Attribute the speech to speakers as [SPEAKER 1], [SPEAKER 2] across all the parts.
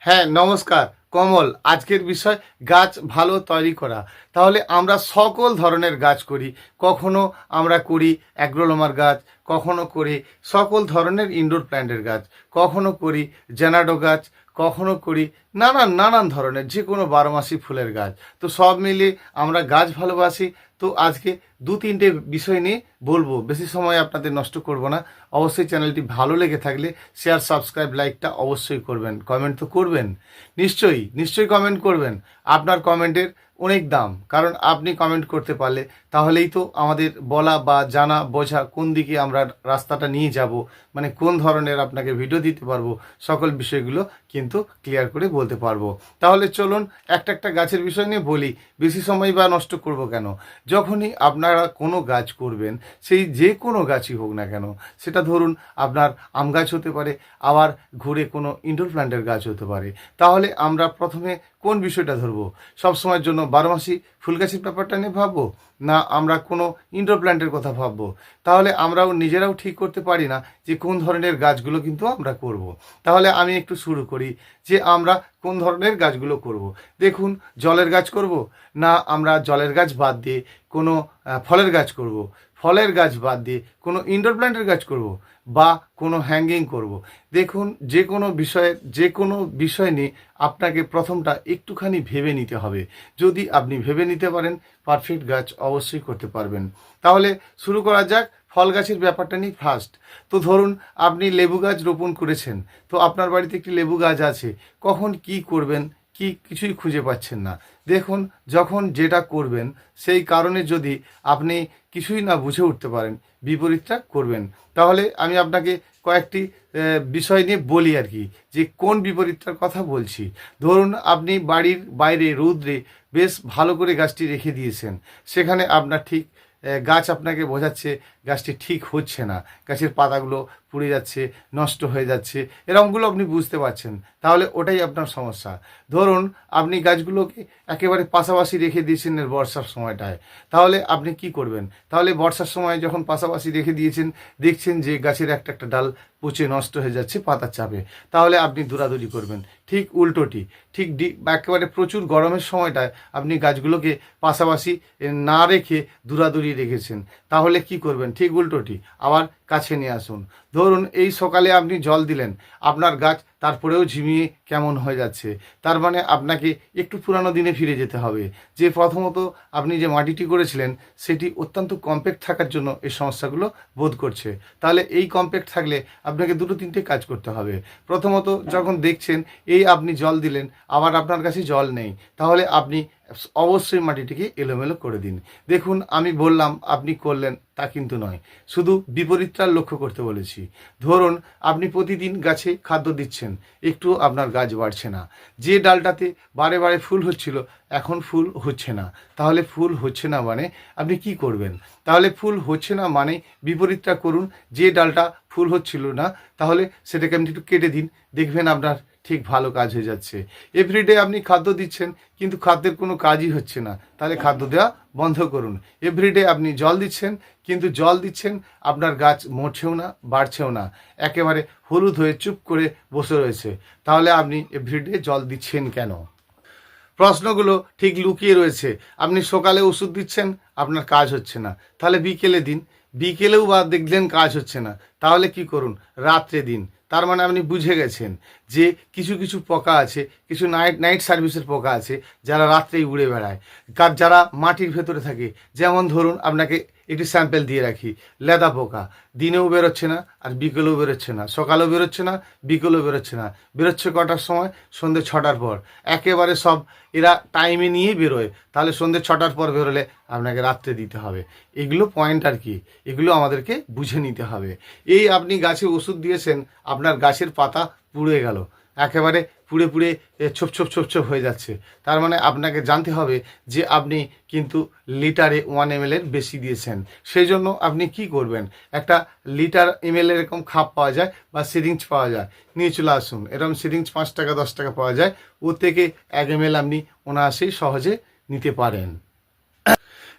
[SPEAKER 1] হ্যাঁ, নমস্কার। কমল, আজকের বিষয় গাছ ভালো তৈরি করা। তাহলে আমরা সকল ধরনের গাছ করি। কখনো আমরা করি অ্যাগ্রোলোমার গাছ, কখনো করি সকল ধরনের ইনডোর প্ল্যান্টের গাছ, কখনো করি জেনাডো গাছ, কখনো করি নানান নানান ধরনের যে কোনো বারোমাসি ফুলের গাছ। তো সব মিলিয়ে আমরা গাছ ভালোবাসি। তো আজকে দু তিনটে বিষয় নিয়ে বলবো, বেশি সময় আপনাদের নষ্ট করব না। অবশ্যই চ্যানেলটি ভালো লেগে থাকলে শেয়ার, সাবস্ক্রাইব, লাইকটা অবশ্যই করবেন। কমেন্ট তো করবেন, নিশ্চয়ই নিশ্চয়ই কমেন্ট করবেন। আপনার কমেন্টের অনেক দাম, কারণ আপনি কমেন্ট করতে পারলে তাহলেই তো আমাদের বলা বা জানা বোঝা কোন দিকে আমরা রাস্তাটা নিয়ে যাব, মানে কোন ধরনের আপনাকে ভিডিও দিতে পারবো, সকল বিষয়গুলো কিন্তু ক্লিয়ার করে বলতে পারবো। তাহলে চলুন একটা একটা গাছের বিষয় নিয়ে বলি, বেশি সময় বা নষ্ট করব কেন। যখনই আপনারা কোনো গাছ করবেন, সেই যে কোনো গাছই হোক না কেন, সেটা ধরুন আপনার আম গাছ হতে পারে, আবার ঘুরে কোনো ইনডোর প্ল্যান্টের গাছ হতে পারে। তাহলে আমরা প্রথমে কোন বিষয়টা ধরবো? সবসময়ের জন্য বারোমাসি ফুল গাছের ব্যাপারটা নিয়ে ভাববো, না আমরা কোনো ইনডোর প্ল্যান্টের কথা ভাববো? তাহলে আমরাও নিজেরাও ঠিক করতে পারি না যে কোন ধরনের গাছগুলো কিন্তু আমরা করব। তাহলে আমি একটু শুরু করি যে আমরা কোন ধরনের গাছগুলো করব। দেখুন, জলের গাছ করব, না আমরা জলের গাছ বাদ দিয়ে কোনো ফলের গাছ করব, ফলের গাছ বাদ দিয়ে কোনো ইনডোর প্ল্যান্টের গাছ করব, বা কোনো হ্যাঙ্গিং করব। দেখুন, যে কোনো বিষয় নিয়ে আপনাকে প্রথমটা একটুখানি ভেবে নিতে হবে। যদি আপনি ভেবে নিতে পারেন, পারফেক্ট গাছ অবশ্যই করতে পারবেন। তাহলে শুরু করা যাক ফল গাছের ব্যাপারটা নিয়ে ফার্স্ট। তো ধরুন আপনি লেবু গাছ রোপণ করেছেন, তো আপনার বাড়িতে একটি লেবু গাছ আছে। কখন কি করবেন কিছুই খুঁজে পাচ্ছেন না। দেখুন, যখন যেটা করবেন সেই কারণে যদি আপনি কিছুই না বুঝে উঠতে পারেন, বিপরীতটা করবেন। তাহলে আমি আপনাকে কয়েকটি বিষয় নিয়ে বলি আর কি, যে কোন বিপরীতটার কথা বলছি। ধরুন আপনি বাড়ির বাইরে রৌদ্রে বেশ ভালো করে গাছটি রেখে দিয়েছেন, সেখানে আপনার ঠিক গাছ আপনাকে বোঝাচ্ছে গাছটি ঠিক হচ্ছে না, গাছের পাতাগুলো পুড়ে যাচ্ছে, নষ্ট হয়ে যাচ্ছে, এরকমগুলো আপনি বুঝতে পারছেন। তাহলে ওটাই আপনার সমস্যা। ধরুন আপনি গাছগুলোকে একেবারে পাশাপাশি রেখে দিয়েছেন বর্ষার সময়টায়, তাহলে আপনি কি করবেন? তাহলে বর্ষার সময় যখন পাশাপাশি রেখে দিয়েছেন, দেখছেন যে গাছের একটা একটা ডাল পচে নষ্ট হয়ে যাচ্ছে পাতার চাপে, তাহলে আপনি দৌড়াদৌড়ি করবেন। ঠিক উল্টোটি, ঠিক একেবারে প্রচুর গরমের সময়টায় আপনি গাছগুলোকে পাশাপাশি না রেখে দৌড়াদৌড়ি রেখেছেন, তাহলে কি করবেন? ঠিক উল্টোটি, আবার কাছে নিয়ে আসুন। ধরুন এই সকালে আপনি জল দিলেন, আপনার গাছ তারপরেও ঝিমিয়ে কেমন হয়ে যাচ্ছে, তার মানে আপনাকে একটু পুরানো দিনে ফিরে যেতে হবে, যে প্রথমত আপনি যে মাটিটি করেছিলেন সেটি অত্যন্ত কম্প্যাক্ট থাকার জন্য এই সমস্যাগুলো বোধ করছে। তাহলে এই কম্প্যাক্ট থাকলে আপনাকে দুটো তিনটে কাজ করতে হবে। প্রথমত, যখন দেখছেন এই আপনি জল দিলেন, আবার আপনার কাছে জল নেই, তাহলে আপনি অবশ্যই মাটিটিকে এলোমেলো করে দিন। দেখুন, আমি বললাম আপনি করলেন তা কিন্তু নয়, শুধু বিপরীতটা লক্ষ্য করতে বলেছি। ধরুন আপনি প্রতিদিন গাছে খাদ্য দিচ্ছেন, একটু আপনার গাছ বাড়ছে না। যে ডালটাতে বারে বারে ফুল হচ্ছিল, এখন ফুল হচ্ছে না। তাহলে ফুল হচ্ছে না মানে আপনি কি করবেন? তাহলে ফুল হচ্ছে না মানে বিপরীতটা করুন। যে ডালটা ফুল হচ্ছিল না, তাহলে সেটাকে আপনি একটু কেটে দিন, দেখবেন আপনার ঠিক ভালো কাজ হয়ে যাচ্ছে। এভরিডে আপনি খাদ্য দিচ্ছেন, কিন্তু খাদ্যের কোনো কাজই হচ্ছে না, তাহলে খাদ্য দেওয়া বন্ধ করুন। এভরিডে আপনি জল দিচ্ছেন, কিন্তু জল দিচ্ছেন, আপনার গাছ মরছেও না, বাড়ছেও না, একেবারে হলুদ হয়ে চুপ করে বসে রয়েছে, তাহলে আপনি এভরিডে জল দিচ্ছেন কেন? প্রশ্নগুলো ঠিক লুকিয়ে রয়েছে। আপনি সকালে ওষুধ দিচ্ছেন, আপনার কাজ হচ্ছে না, তাহলে বিকেলে দিন। বিকেলেও বা দেখলেন কাজ হচ্ছে না, তাহলে কি করুন? রাত্রে দিন। তার মানে আপনি বুঝে গেছেন যে কিছু কিছু পোকা আছে, কিছু নাইট সার্ভিসের পোকা আছে, যারা রাত্রেই উড়ে বেড়ায়, যারা মাটির ভেতরে থাকে। যেমন ধরুন আপনাকে একটি স্যাম্পেল দিয়ে রাখি, লেদা পোকা দিনেও বেরোচ্ছে না, আর বিকেলেও বেরোচ্ছে না, সকালেও বেরোচ্ছে না, বিকেলেও বেরোচ্ছে না। বেরোচ্ছে কটার সময়? সন্ধ্যে 6টার পর। একেবারে সব এরা টাইমে নিয়েই বেরোয়, তাহলে সন্ধ্যে 6টার পর বেরোলে আপনাকে রাত্রে দিতে হবে। এগুলো পয়েন্ট আর কি, এগুলো আমাদেরকে বুঝে নিতে হবে। এই আপনি গাছে ওষুধ দিয়েছেন, আপনার গাছের পাতা পুড়ে গেল, একেবারে পুড়ে পুড়ে ছোপ ছোপ ছোপ ছোপ হয়ে যাচ্ছে, তার মানে আপনাকে জানতে হবে যে আপনি কিন্তু লিটারে 1 ml এর বেশি দিয়েছেন। সেই জন্য আপনি কি করবেন? একটা লিটার ml এরকম খাপ পাওয়া যায় বা সিরিঞ্জ পাওয়া যায়, নিয়ে চলে আসুন। এরকম সিরিঞ্জ 5 টাকা 10 টাকা পাওয়া যায়, ও থেকে 1 ml আপনি অনায়াসেই সহজে নিতে পারেন।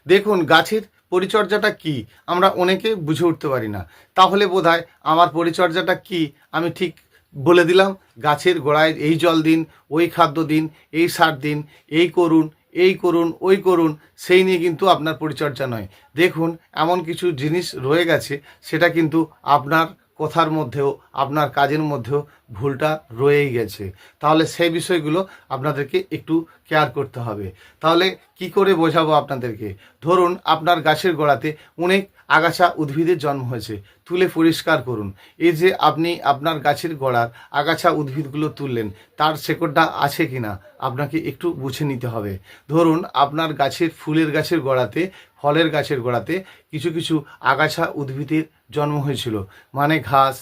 [SPEAKER 1] দেখুন, গাছের পরিচর্যাটা কি আমরা অনেকে বুঝে উঠতে পারি না। তাহলে বোধহয় আমার পরিচর্যাটা কি আমি ঠিক বলে দিলাম গাছের গোড়ায় এই জল দিন, ওই খাদ্য দিন, এই সার দিন, এই করুন, এই করুন, ওই করুন, সেই নিয়ে কিন্তু আপনার পরিচর্যা নয়। দেখুন এমন কিছু জিনিস রয়ে গেছে, সেটা কিন্তু আপনার কথার মধ্যেও আপনার কাজের মধ্যেও ভুলটা রয়েই গেছে। তাহলে সেই বিষয়গুলো আপনাদেরকে একটু কেয়ার করতে হবে। তাহলে কি করে বোঝাবো আপনাদেরকে? ধরুন আপনার গাছের গোড়াতে অনেক আগাছা উদ্ভিদের জন্ম হয়েছে, তুলে পরিষ্কার করুন। এই যে আপনি আপনার গাছের গোড়ার আগাছা উদ্ভিদগুলো তুললেন, তার শেকড়টা আছে কিনা আপনাকে একটু বুঝে নিতে হবে। ধরুন আপনার গাছের ফুলের গাছের গোড়াতে, ফলের গাছের গোড়াতে কিছু কিছু আগাছা উদ্ভিদের জন্ম হয়েছিল, মানে ঘাস,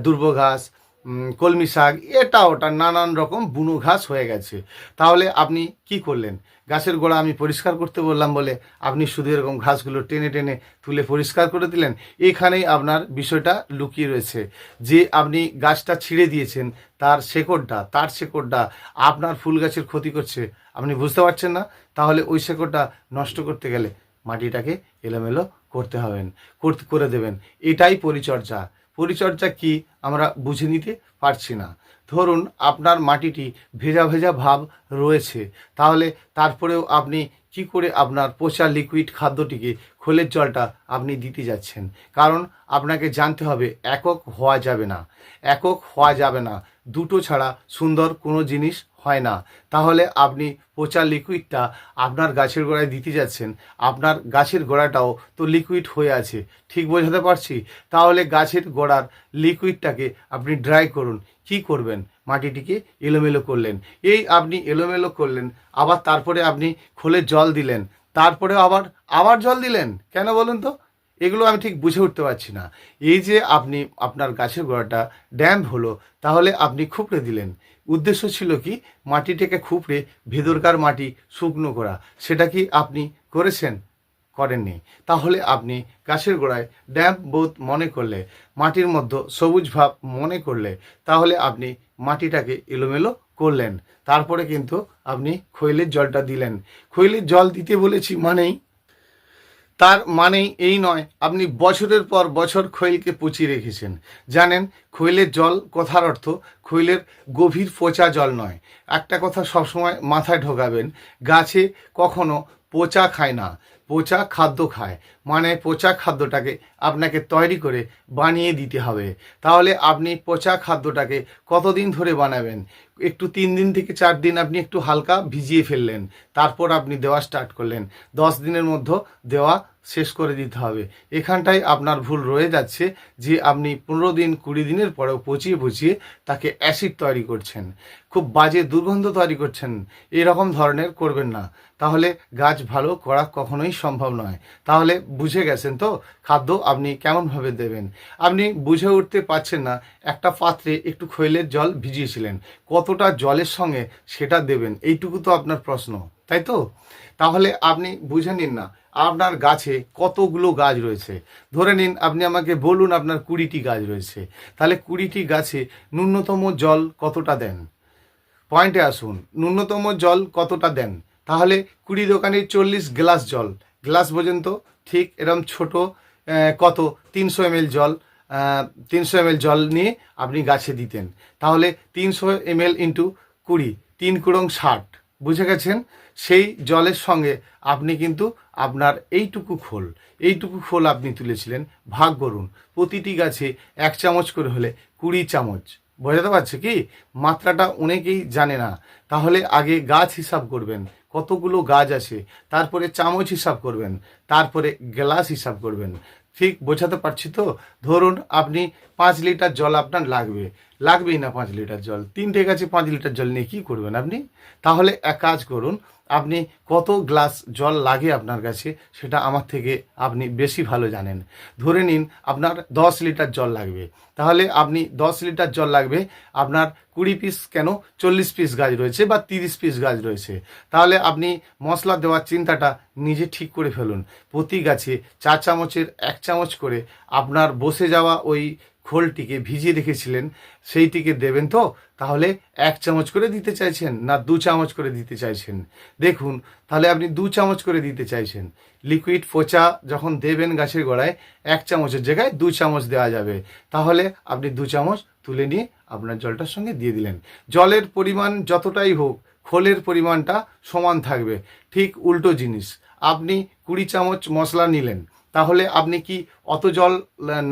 [SPEAKER 1] দুর্ব ঘাস, কলমি শাক, এটা ওটা নানান রকম বুনো ঘাস হয়ে গেছে। তাহলে আপনি কি করলেন? গাছের গোড়া আমি পরিষ্কার করতে বললাম বলে আপনি শুধু এরকম ঘাসগুলো টেনে টেনে তুলে পরিষ্কার করে দিলেন। এখানেই আপনার বিষয়টা লুকিয়ে রয়েছে, যে আপনি গাছটা ছিঁড়ে দিয়েছেন, তার শেকড়টা আপনার ফুল গাছের ক্ষতি করছে, আপনি বুঝতে পারছেন না। তাহলে ওই শেকড়টা নষ্ট করতে গেলে মাটিটাকে এলোমেলো করতে হবেন, করে দেবেন। এটাই পরিচর্যা। পরিচর্যা কি আমরা বুঝে নিতে পারছি না। ধরুন আপনার মাটিটি ভেজা ভেজা ভাব রয়েছে, তাহলে তারপরেও আপনি কি করে আপনার পচা লিকুইড খাদ্যটিকে, খোলের জলটা আপনি দিতে যাচ্ছেন? কারণ আপনাকে জানতে হবে একক হওয়া যাবে না, একক হওয়া যাবে না। দুটো ছাড়া সুন্দর কোনো জিনিস হয় না। তাহলে আপনি পচা লিকুইডটা আপনার গাছের গোড়ায় দিতে যাচ্ছেন, আপনার গাছের গোড়াটাও তো লিকুইড হয়ে আছে, ঠিক বোঝাতে পারছি? তাহলে গাছের গোড়ার লিকুইডটাকে আপনি ড্রাই করুন। কি করবেন? মাটিটিকে এলোমেলো করলেন। এই আপনি এলোমেলো করলেন, আবার তারপরে আপনি খোলের জল দিলেন, তারপরে আবার জল দিলেন, কেন বলুন তো? এগুলো আমি ঠিক বুঝে উঠতে পারছি না। এই যে আপনি আপনার গাছের গোড়াটা ড্যাম্প হলো, তাহলে আপনি খুপড়ে দিলেন। উদ্দেশ্য ছিল কি? মাটিটাকে খুপড়ে ভেতরকার মাটি শুকনো করা। সেটা কি আপনি করেছেন? করেননি। তাহলে আপনি গাছের গোড়ায় ড্যাম্প বোধ মনে করলে, মাটির মধ্যে সবুজ ভাব মনে করলে, তাহলে আপনি মাটিটাকে এলোমেলো করলেন। তারপরে কিন্তু আপনি খৈলের জলটা দিলেন। খৈলের জল দিতে বলেছি তার মানেই এই নয় আপনি বছরের পর বছর খৈলকে পচিয়ে রেখেছেন। জানেন, খৈলের জল কথার অর্থ খৈলের গভীর পচা জল নয়। একটা কথা সবসময় মাথায় ঢোকাবেন, গাছে কখনো পচা খায় না, পচা খাদ্য খায়। মানে পচা খাদ্যটাকে আপনাকে তৈরি করে বানিয়ে দিতে হবে। তাহলে আপনি পচা খাদ্যটাকে কতদিন ধরে বানাবেন? একটু 3 দিন থেকে 4 দিন আপনি একটু হালকা ভিজিয়ে ফেললেন, তারপর আপনি দেওয়া স্টার্ট করলেন। 10 দিনের মধ্যে দেওয়া শেষ করে দিতে হবে। এখানটায় আপনার ভুল রয়ে যাচ্ছে, যে আপনি 15 দিন 20 দিনের পরেও পচিয়ে পচিয়ে তাকে অ্যাসিড তৈরি করছেন, খুব বাজে দুর্গন্ধ তৈরি করছেন। এরকম ধরনের করবেন না, তাহলে গাছ ভালো করা কখনোই সম্ভব নয়। তাহলে বুঝে গেছেন তো খাদ্য আপনি কেমনভাবে দেবেন? আপনি বুঝে উঠতে পারছেন না, একটা পাত্রে একটু খৈলের জল ভিজিয়েছিলেন, কতটা জলের সঙ্গে সেটা দেবেন, এইটুকু তো আপনার প্রশ্ন, তাই তো? তাহলে আপনি বুঝে নিন না আপনার গাছে কতগুলো গাছ রয়েছে। ধরে নিন আপনি আমাকে বলুন আপনার 20টি গাছ রয়েছে, তাহলে 20টি গাছে ন্যূনতম জল কতটা দেন? পয়েন্টে আসুন, ন্যূনতম জল কতটা দেন? তাহলে 20 দোকানে 40 গ্লাস জল, গ্লাস পর্যন্ত ঠিক এরম ছোট, কত 300 ml জল, 300 ml জল নিয়ে আপনি গাছে দিতেন। তাহলে 300 ml ইন্টু 20, 3 কুড়ং 60, বুঝে গেছেন? সেই জলের সঙ্গে আপনি কিন্তু আপনার এইটুকু খোল আপনি তুলেছিলেন, ভাগ করুন। প্রতিটি গাছে 1 চামচ করে হলে 20 চামচ। বোঝাতে পারছে কি? মাত্রাটা অনেকেই জানে না। তাহলে আগে গাছ হিসাব করবেন, কতগুলো গাছ আছে, তারপরে চামচ হিসাব করবেন, তারপরে গ্লাস হিসাব করবেন। ঠিক বোঝাতে পারছি তো? ধরুন আপনি 5 লিটার জল আপনার লাগবেই না 5 লিটার জল, 3টে গাছে 5 লিটার জল নিয়ে কী করবেন আপনি? তাহলে এক কাজ করুন, আপনি কত গ্লাস জল লাগে আপনার কাছে সেটা আমার থেকে আপনি বেশি ভালো জানেন। ধরে নিন আপনার 10 লিটার জল লাগবে, তাহলে আপনি 10 লিটার জল লাগবে, আপনার 20 পিস কেন 40 পিস গাছ রয়েছে বা 30 পিস গাছ রয়েছে। তাহলে আপনি মশলা দেওয়ার চিন্তাটা নিজে ঠিক করে ফেলুন। প্রতি গাছে 4 চামচের 1 চামচ করে আপনার বসে যাওয়া ওই খোলটিকে ভিজিয়ে রেখেছিলেন সেইটিকে দেবেন তো? তাহলে 1 চামচ করে দিতে চাইছেন না 2 চামচ করে দিতে চাইছেন? দেখুন, তাহলে আপনি 2 চামচ করে দিতে চাইছেন। লিকুইড পচা যখন দেবেন গাছের গোড়ায়, 1 চামচের জায়গায় 2 চামচ দেওয়া যাবে। তাহলে আপনি 2 চামচ তুলে নিয়ে আপনার জলটার সঙ্গে দিয়ে দিলেন। জলের পরিমাণ যতটাই হোক, খোলের পরিমাণটা সমান থাকবে। ঠিক উল্টো জিনিস, আপনি 20 চামচ মশলা নিলেন, তাহলে আপনি কি অত জল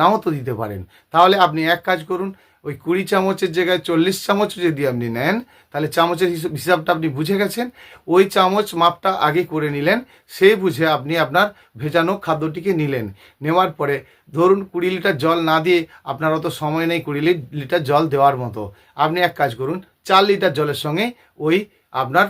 [SPEAKER 1] নাও তো দিতে পারেন। তাহলে আপনি এক কাজ করুন, ওই 20 চামচের জায়গায় 40 চামচ যদি আপনি নেন, তাহলে চামচের হিসাবটা আপনি বুঝে গেছেন। ওই চামচ মাপটা আগে করে নিলেন, সেই বুঝে আপনি আপনার ভেজানো খাদ্যটিকে নিলেন। নেওয়ার পরে ধরুন 20 লিটার জল না দিয়ে আপনার অত সময় নেই 20 লিটার জল দেওয়ার মতো। আপনি এক কাজ করুন, 4 লিটার জলের সঙ্গে ওই আপনার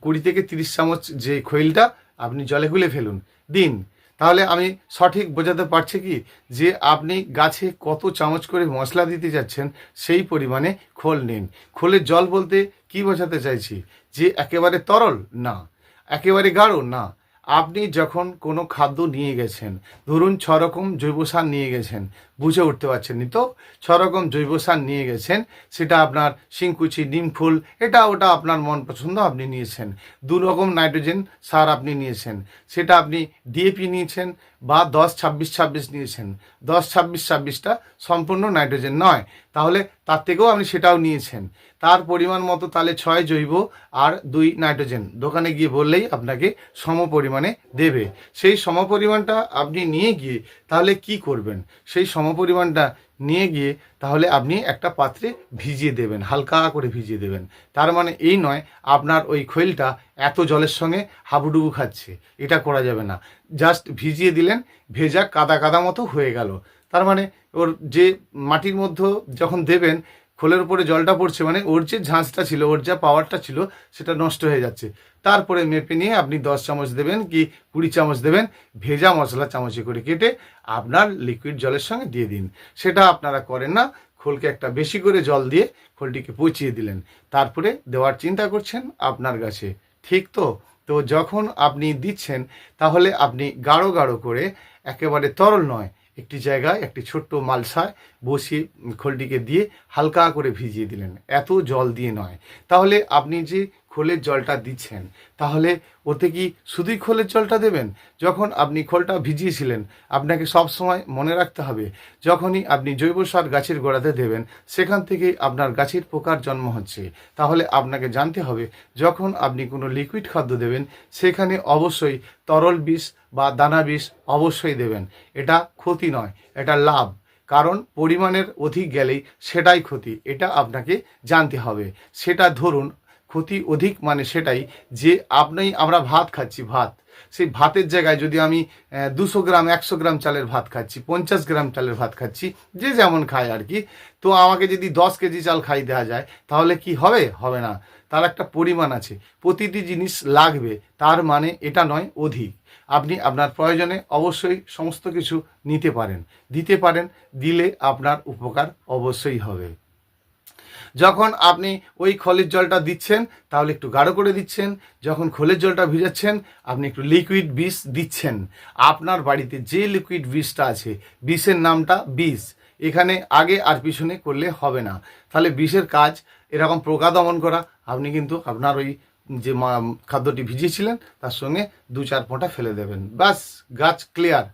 [SPEAKER 1] 20 থেকে 30 চামচ যে খৈলটা আপনি জলে গুলে ফেলুন, দিন। তাহলে আমি সঠিক বোঝাতে পারছি কি, যে আপনি গাছে কত চামচ করে মশলা দিতে যাচ্ছেন সেই পরিমাণে খোল নিন। খোলের জল বলতে কি বোঝাতে চাইছি, যে একেবারে তরল না, একেবারে গাঢ় না। আপনি যখন কোনো খাদ্য নিয়ে গেছেন, ধরুন 6 রকম জৈব সার নিয়ে গেছেন, বুঝে উঠতে পারছেন নি তো, 6 রকম জৈব সার নিয়ে গেছেন, সেটা আপনার শিংকুচি, নিমফুল, এটা ওটা আপনার মন পছন্দ আপনি নিয়েছেন। 2 রকম নাইট্রোজেন সার আপনি নিয়েছেন, সেটা আপনি ডিএপি নিয়েছেন বা 10-26-26 নিয়েছেন। 10-26-26টা সম্পূর্ণ নাইট্রোজেন নয়, তাহলে তার থেকেও আপনি সেটাও নিয়েছেন। তার পরিমাণ মতো তাহলে 6 জৈব আর 2 নাইট্রোজেন, দোকানে গিয়ে বললেই আপনাকে সম পরিমাণে দেবে। সেই সম পরিমাণটা আপনি নিয়ে গিয়ে তাহলে কি করবেন, সেই সম পরিমাণটা নিয়ে গিয়ে তাহলে আপনি একটা পাত্রে ভিজিয়ে দেবেন, হালকা করে ভিজিয়ে দেবেন। তার মানে এই নয় আপনার ওই খৈলটা এত জলের সঙ্গে হাবুডুবু খাচ্ছে, এটা করা যাবে না। জাস্ট ভিজিয়ে দিলেন, ভেজা কাদা কাদা মতো হয়ে গেল। তার মানে ওর যে মাটির মধ্যে যখন দেবেন, খোলের উপরে জলটা পড়ছে, মানে ওর যে ঝাঁঝটা ছিল, ওর যা পাওয়ারটা ছিল, সেটা নষ্ট হয়ে যাচ্ছে। তারপরে মেপে নিয়ে আপনি 10 চামচ দেবেন কি 20 চামচ দেবেন, ভেজা মশলা চামচে করে কেটে আপনার লিকুইড জলের সঙ্গে দিয়ে দিন। সেটা আপনারা করেন না, খোলকে একটা বেশি করে জল দিয়ে খোলটিকে পচিয়ে দিলেন, তারপরে দেওয়ার চিন্তা করছেন আপনার গাছে। ঠিক তো? তো যখন আপনি দিচ্ছেন, তাহলে আপনি গাঢ় গাঢ় করে, একেবারে তরল নয়, একটি জায়গায় একটি ছোট্ট মালসায় বসিয়ে খোলটিকে দিয়ে হালকা করে ভিজিয়ে দিলেন, এত জল দিয়ে নয়। তাহলে আপনি যে খোলের জলটা দিচ্ছেন, তাহলে ওতে কি শুধুই খোলের জলটা দেবেন? যখন আপনি খোলটা ভিজিয়েছিলেন, আপনাকে সব সময় মনে রাখতে হবে, যখনই আপনি জৈব সার গাছের গোড়াতে দেবেন, সেখান থেকেই আপনার গাছের পোকার জন্ম হচ্ছে। তাহলে আপনাকে জানতে হবে, যখন আপনি কোনো লিকুইড খাদ্য দেবেন, সেখানে অবশ্যই তরল বিষ বা দানা বিষ অবশ্যই দেবেন। এটা ক্ষতি নয়, এটা লাভ। কারণ পরিমাণের অধিক গেলেই সেটাই ক্ষতি, এটা আপনাকে জানতে হবে। সেটা ধরুন ক্ষতি অধিক মানে সেটাই, যে আমরা ভাত খাচ্ছি, ভাত, সেই ভাতের জায়গায় যদি আমি 200 গ্রাম 100 গ্রাম চালের ভাত খাচ্ছি, 50 গ্রাম চালের ভাত খাচ্ছি, যে যেমন খায় আর কি, তো আমাকে যদি 10 কেজি চাল খাই দেওয়া যায়, তাহলে কি হবে? হবে না। তার একটা পরিমাণ আছে, প্রতিটি জিনিস লাগবে, তার মানে এটা নয় অধিক। আপনি আপনার প্রয়োজনে অবশ্যই সমস্ত কিছু নিতে পারেন, দিতে পারেন, দিলে আপনার উপকার অবশ্যই হবে। যখন আপনি ওই খোলের জলটা দিচ্ছেন, তাহলে একটু গাঢ় করে দিচ্ছেন। যখন খোলের জলটা ভিজাচ্ছেন, আপনি একটু লিকুইড বিষ দিচ্ছেন। আপনার বাড়িতে যে লিকুইড বিষটা আছে, বিষের নামটা বিষ, এখানে আগে আর পিছনে করলে হবে না। তাহলে বিষের কাজ এরকম পোকা দমন করা। আপনি কিন্তু আপনার ওই যে খাদ্যটি ভিজিয়েছিলেন, তার সঙ্গে 2-4 ফোঁটা ফেলে দেবেন, ব্যাস, গাছ ক্লিয়ার।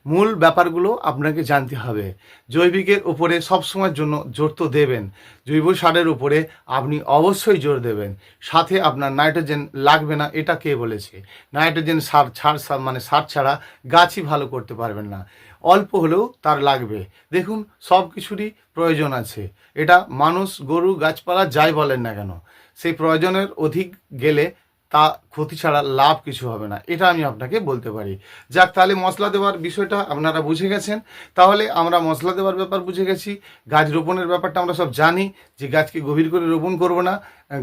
[SPEAKER 1] মূল ব্যাপারগুলো আপনাকে জানতে হবে। জৈবিকের উপরে সবসময়ের জন্য জোর তো দেবেন, জৈব সারের উপরে আপনি অবশ্যই জোর দেবেন। সাথে আপনার নাইট্রোজেন লাগবে না, এটা কে বলেছে? নাইট্রোজেন সার ছাড়া গাছই ভালো করতে পারবেন না। অল্প হলেও তার লাগবে। দেখুন, সব কিছুরই প্রয়োজন আছে। এটা মানুষ, গরু, গাছপালা যাই বলেন না কেন, সেই প্রয়োজনের অধিক গেলে তা ক্ষতি ছাড়া লাভ কিছু হবে না, এটা আমি আপনাকে বলতে পারি। যাক, তাহলে মশলা দেওয়ার বিষয়টা আপনারা বুঝে গেছেন। তাহলে আমরা মশলা দেওয়ার ব্যাপার বুঝে গেছি, গাছ রোপণের ব্যাপারটা আমরা সব জানি, যে গাছকে গভীর করে রোপণ করব না।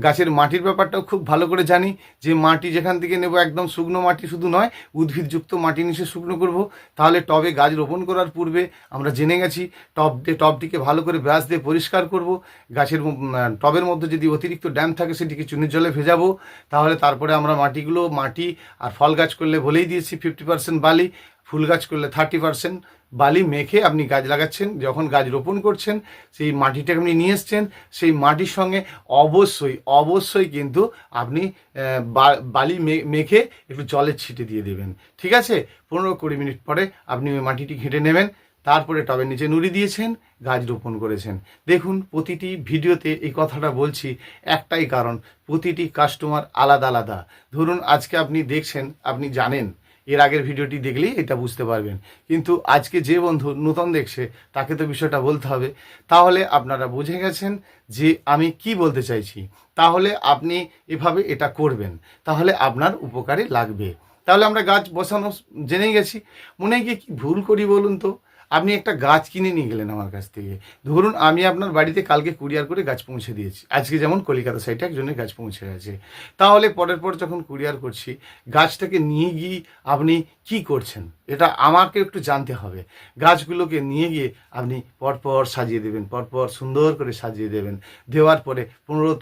[SPEAKER 1] গাছের মাটির ব্যাপারটাও খুব ভালো করে জানি, যে মাটি যেখান থেকে নেব একদম শুকনো মাটি শুধু নয়, উদ্ভিদযুক্ত মাটি নিচে শুকনো করব। তাহলে টবে গাছ রোপণ করার পূর্বে আমরা জেনে গেছি, টবটিকে ভালো করে ব্রাশ দিয়ে পরিষ্কার করব। গাছের টবের মধ্যে যদি অতিরিক্ত ড্যাম থাকে, সেটিকে চুনের জলে ভেজাবো। তাহলে তারপরে আমরা মাটি আর ফল গাছ করলে বলেই দিয়েছি 50% বালি, ফুল গাছ করলে 30% বালি মেখে আপনি গাছ লাগাচ্ছেন। যখন গাছ রোপণ করছেন, সেই মাটিটাকে আপনি নিয়ে এসছেন, সেই মাটির সঙ্গে অবশ্যই কিন্তু আপনি বালি মেখে একটু জলের ছিটে দিয়ে দেবেন। ঠিক আছে? 15-20 মিনিট পরে আপনি ওই মাটিটি ঘেঁটে নেবেন। তারপরে টবের নিচে নুড়ি দিয়েছেন, গাছ রোপণ করেছেন। দেখুন প্রতিটি ভিডিওতে এই কথাটা বলছি একটাই কারণ, প্রতিটি কাস্টমার আলাদা আলাদা। ধরুন আজকে আপনি দেখছেন, আপনি জানেন, এর আগের ভিডিওটি দেখলেই এটা বুঝতে পারবেন, কিন্তু আজকে যে বন্ধু নতুন দেখছে তাকে তো বিষয়টা বলতে হবে। তাহলে আপনারা বুঝে গেছেন যে আমি কি বলতে চাইছি, তাহলে আপনি এভাবে এটা করবেন, তাহলে আপনার উপকারে লাগবে। তাহলে আমরা গাছ বসানো জেনে গেছি, মনে গিয়ে কি ভুল করি বলুন তো? আপনি একটা গাছ কিনে নিয়ে গেলেন আমার কাছ থেকে, ধরুন আমি আপনার বাড়িতে কালকে কুরিয়ার করে গাছ পৌঁছে দিয়েছি, আজকে যেমন কলকাতা সাইডে একজনের গাছ পৌঁছে গেছে, তাহলে পরের পর যখন কুরিয়ার করছি গাছটাকে নিয়ে গিয়ে আপনি কি করছেন এটা আমাকে একটু জানতে হবে। গাছগুলোকে নিয়ে গিয়ে আপনি পরপর সাজিয়ে দেবেন, পরপর সুন্দর করে সাজিয়ে দেবেন, দেওয়ার পরে 15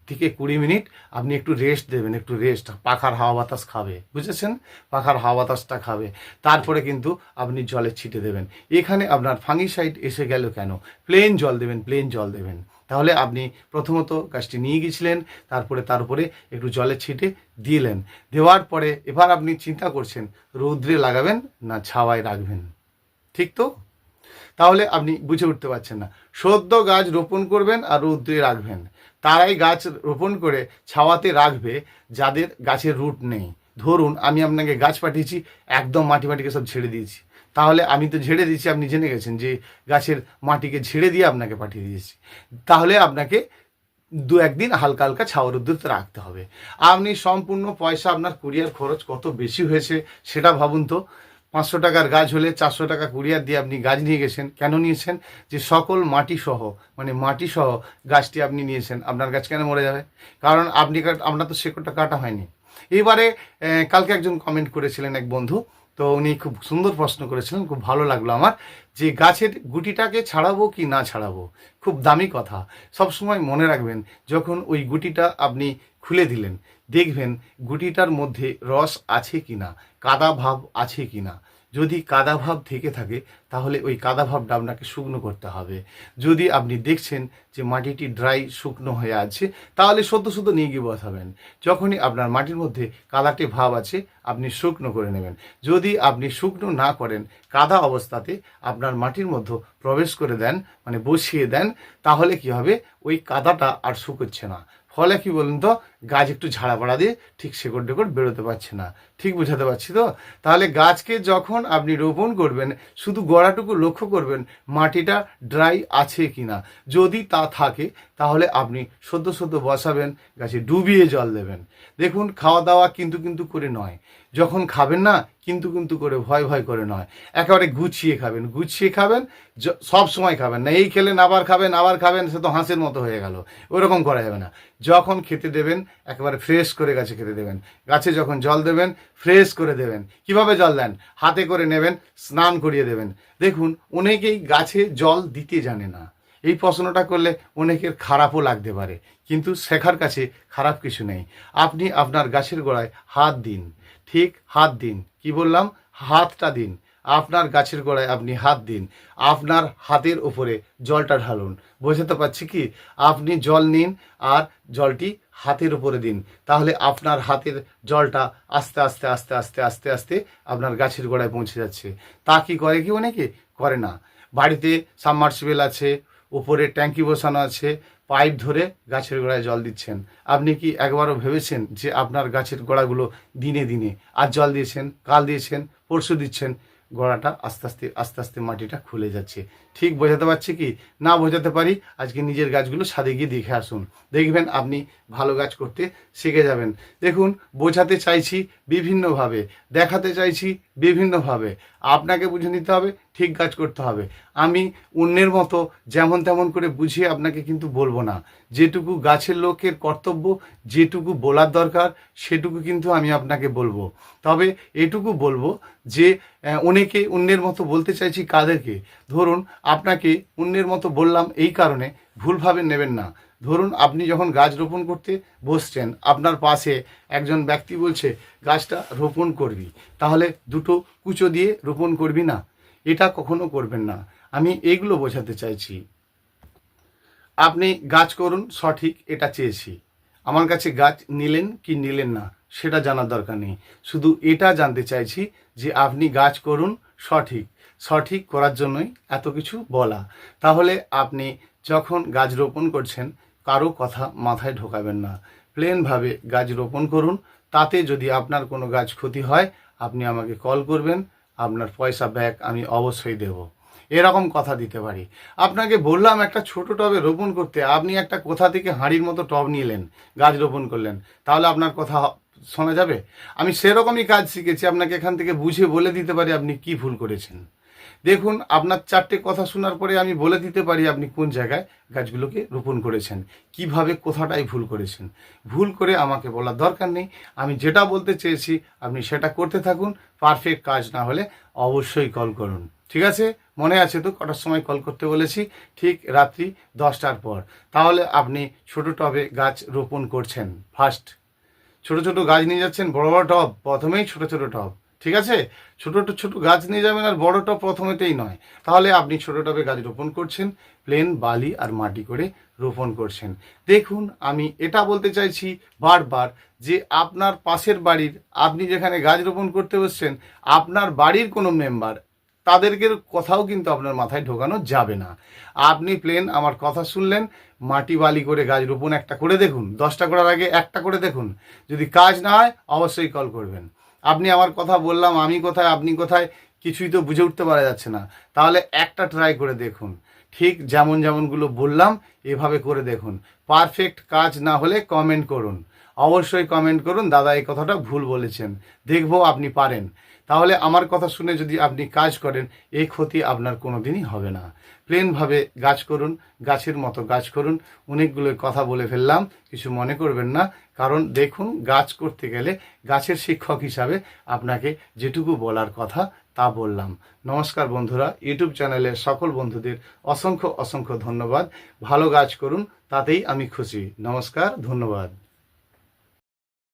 [SPEAKER 1] থেকে 20 মিনিট আপনি একটু রেস্ট দেবেন, একটু রেস্ট, পাখার হাওয়া বাতাস খাবে, বুঝেছেন? পাখার হাওয়া বাতাসটা খাবে, তারপরে কিন্তু আপনি জলে ছিটে দেবেন। এখানে আপনার ফাঙ্গিসাইড এসে গেল কেন? প্লেন জল দেবেন, প্লেন জল দেবেন। তাহলে আপনি প্রথমত গাছটি নিয়ে গেছিলেন, তারপরে তার উপরে একটু জলে ছিটে দিলেন, দেওয়ার পরে এবার আপনি চিন্তা করছেন রৌদ্রে লাগাবেন না ছাওয়ায় রাখবেন, ঠিক তো? তাহলে আপনি বুঝে উঠতে পারছেন না। সদ্য গাছ রোপণ করবেন আর রৌদ্রে রাখবেন, তারাই গাছ রোপণ করে ছাওয়াতে রাখবে যাদের গাছের রুট নেই। ধরুন আমি আপনাকে গাছ পাঠিয়েছি, একদম মাটিকে সব ঝেড়ে দিয়েছি, তাহলে আমি তো ঝেড়ে দিয়েছি, আপনি জেনে গেছেন যে গাছের মাটিকে ঝেড়ে দিয়ে আপনাকে পাঠিয়ে দিয়েছি, তাহলে আপনাকে 1-2 দিন হালকা হালকা ছাওয়া রোদ্দুরে রাখতে হবে। আপনি সম্পূর্ণ পয়সা, আপনার কুরিয়ার খরচ কত বেশি হয়েছে সেটা ভাবুন তো। 500 টাকার গাছ হলে 400 টাকা কুরিয়ার দিয়ে আপনি গাছ নিয়ে গেছেন, কেন নিয়েছেন? যে সকল মাটি সহ, মানে মাটি সহ গাছটি আপনি নিয়েছেন, আপনার গাছ কেন মরে যাবে? কারণ আপনার তো শেকড়টা কাটা হয়নি। এবারে কালকে একজন কমেন্ট করেছিলেন এক বন্ধু, তো উনি খুব সুন্দর প্রশ্ন করেছিলেন, খুব ভালো লাগলো আমার, যে গাছের গুটিটাকে ছাড়াবো কি না ছাড়াবো। খুব দামি কথা, সবসময় মনে রাখবেন, যখন ওই গুটিটা আপনি খুলে দিলেন দেখবেন গুটিটার মধ্যে রস আছে কি না, কাদা ভাব আছে কি না। যদি কাদা ভাব থেকে থাকে তাহলে ওই কাদা ভাবটা আপনাকে শুকনো করতে হবে। যদি আপনি দেখছেন যে মাটিটি ড্রাই শুকনো হয়ে আছে, তাহলে সদ্য নিয়ে গিয়ে বসাবেন। যখনই আপনার মাটির মধ্যে কাদাটে ভাব আছে আপনি শুকনো করে নেবেন। যদি আপনি শুকনো না করেন, কাদা অবস্থাতে আপনার মাটির মধ্যে প্রবেশ করে দেন, মানে বসিয়ে দেন, তাহলে কি হবে, ওই কাদাটা আর শুকোচ্ছে না। ফলে কি বলুন তো, গাছ একটু ঝাড়া পাড়া দিয়ে ঠিক শেকড় টেকড় বেরোতে পারছে না। ঠিক বুঝাতে পারছি তো? তাহলে গাছকে যখন আপনি রোপণ করবেন শুধু গোড়াটুকু লক্ষ্য করবেন মাটিটা ড্রাই আছে কি না। যদি তা থাকে তাহলে আপনি সদ্য বসাবেন, গাছে ডুবিয়ে জল দেবেন। দেখুন, খাওয়া দাওয়া কিন্তু করে নয়, যখন খাবেন না কিন্তু করে ভয় করে নয়, একেবারে গুছিয়ে খাবেন, সব সময় খাবেন না, এই খেলেন আবার খাবেন, সে তো হাঁসের মতো হয়ে গেল, ওরকম করা যাবে না। যখন খেতে দেবেন একেবারে ফ্রেশ করে গাছে খেতে দেবেন, গাছে যখন জল দেবেন ফ্রেশ করে দেবেন। কিভাবে জল দেন? হাতে করে নেবেন, স্নান করিয়ে দেবেন। দেখুন, অনেকেই গাছে জল দিতে জানে না, এই প্রশ্নটা করলে অনেকের খারাপও লাগতে পারে, কিন্তু শেখার কাছে খারাপ কিছু নেই। আপনি আপনার গাছের গোড়ায় হাত দিন, ঠিক হাত দিন, কি বললাম, হাতটা দিন, আপনার গাছের গোড়ায় আপনি হাত দিন, আপনার হাতের উপরে জলটা ঢালুন। বোঝাতে পারছি কি? আপনি জল নিন আর জলটি হাতের উপরে দিন, তাহলে আপনার হাতের জলটা আস্তে আস্তে আস্তে আস্তে আস্তে আস্তে আপনার গাছের গোড়ায় পৌঁছে যাচ্ছে। তা কি করে কি? অনেকে করে না। বাড়িতে সাবমার্সিবল আছে, উপরে ট্যাঙ্কি বসানো আছে, পাইপ ধরে গাছের গোড়ায় জল দিচ্ছেন। আপনি কি একবারও ভেবেছেন যে আপনার গাছের গোড়াগুলো দিনে দিনে আজ জল দিয়েছেন, কাল দিয়েছেন, পরশু দিচ্ছেন, গোড়াটা আস্তে আস্তে মাটিটা খুলে যাচ্ছে। ঠিক বোঝাতে পারছি কি? না বোঝাতে পারি, আজকে নিজের গাছগুলো ছাদে গিয়ে দেখে আসুন, দেখবেন আপনি ভালো গাছ করতে শিখে যাবেন। দেখুন, বোঝাতে চাইছি বিভিন্নভাবে, দেখাতে চাইছি বিভিন্নভাবে, আপনাকে বুঝে নিতে হবে, ঠিক কাজ করতে হবে। আমি অন্যের মতো যেমন তেমন করে বুঝিয়ে আপনাকে কিন্তু বলবো না। যেটুকু গাছের লোকের কর্তব্য, যেটুকু বলার দরকার সেটুকু কিন্তু আমি আপনাকে বলবো। তবে এটুকু বলবো যে অনেকে অন্যের মতো বলতে চাইছি কাদেরকে? ধরুন আপনাকে অন্যের মতো বললাম এই কারণে ভুলভাবে নেবেন না। ধরুন আপনি যখন গাছ রোপণ করতে বসছেন, আপনার পাশে একজন ব্যক্তি বলছে গাছটা রোপণ করবি, তাহলে দুটো কুচো দিয়ে রোপণ করবি না, এটা কখনো করবেন না। আমি এইগুলো বোঝাতে চাইছি। আপনি গাছ করুন সঠিক, এটা চেয়েছি। আমার কাছে গাছ নিলেন কি নিলেন না সেটা জানার দরকার নেই, শুধু এটা জানতে চাইছি যে আপনি গাছ করুন সঠিক সঠিক করার জন্যই এত কিছু বলা। তাহলে আপনি যখন গাছ রোপণ করছেন কারো কথা মাথায় ঢোকাবেন না, প্লেনভাবে গাছ রোপণ করুন। তাতে যদি আপনার কোনো গাছ ক্ষতি হয় আপনি আমাকে কল করবেন, আপনার পয়সা ব্যাক আমি অবশ্যই দেব, এরকম কথা দিতে পারি। আপনাকে বললাম একটা ছোট টবে রোপণ করতে, আপনি একটা কোথা থেকে হাঁড়ির মতো টব নিলেন, গাছ রোপণ করলেন, তাহলে আপনার কথা শোনা যাবে? আমি সেরকমই কাজ শিখেছি, আপনাকে এখান থেকে বুঝে বলে দিতে পারি আপনি কি ভুল করেছেন। দেখুন, আপনার 4টে কথা শোনার পরে আমি বলে দিতে পারি আপনি কোন জায়গায় গাছগুলোকে রোপণ করেছেন, কিভাবে কোথাটাই ভুল করেছেন। ভুল করে আমাকে বলার দরকার নেই, আমি যেটা বলতে চেয়েছি আপনি সেটা করতে থাকুন। পারফেক্ট কাজ না হলে অবশ্যই কল করুন, ঠিক আছে? মনে আছে তো কটার সময় কল করতে বলেছি? ঠিক রাত্রি 10টার পর। তাহলে আপনি ছোট টবে গাছ রোপণ করছেন। ফার্স্ট ছোট ছোট গাছ নিয়ে যাচ্ছেন, বড় বড় টব প্রথমেই ছোট ছোট টব, ঠিক আছে? ছোট ছোট গাছ নিয়ে যাবেন আর বড় টব প্রথমেতেই নয়। তাহলে আপনি ছোট টবে গাছ রোপণ করছেন, প্লেন বালি আর মাটি করে রোপণ করছেন। দেখুন, আমি এটা বলতে চাইছি বারবার যে আপনার পাশের বাড়ির, আপনি যেখানে গাছ রোপণ করতে বসছেন, আপনার বাড়ির কোনো মেম্বার, তাদেরকে কথাও কিন্তু আপনার মাথায় ঢোকানো যাবে না। আপনি প্লেন আমার কথা শুনলেন, মাটি বালি করে গাছ রোপণ একটা করে দেখুন, 10টা করার আগে একটা করে দেখুন। যদি কাজ না হয় অবশ্যই কল করবেন। আপনি আমার কথা বললাম, আমি কোথায় আপনি কোথায় কিছুই তো বুঝে উঠতে পারা যাচ্ছে না, তাহলে একটা ট্রাই করে দেখুন। ঠিক যেমনগুলো বললাম এভাবে করে দেখুন। পারফেক্ট কাজ না হলে কমেন্ট করুন, অবশ্যই কমেন্ট করুন, দাদা এই কথাটা ভুল বলেছেন, দেখবো আপনি পারেন। তাহলে আমার কথা শুনে যদি আপনি কাজ করেন এই ক্ষতি আপনার কোনো দিনই হবে না। প্লেনভাবে গাছ করুন, গাছের মতো গাছ করুন। অনেকগুলো কথা বলে ফেললাম, কিছু মনে করবেন না। কারণ দেখুন, গাছ করতে গেলে গাছের শিক্ষক হিসাবে আপনাকে যেটুকু বলার কথা তা বললাম। নমস্কার বন্ধুরা, ইউটিউব চ্যানেলের সকল বন্ধুদের অসংখ্য অসংখ্য ধন্যবাদ। ভালো গাছ করুন, তাতেই আমি খুশি। নমস্কার, ধন্যবাদ।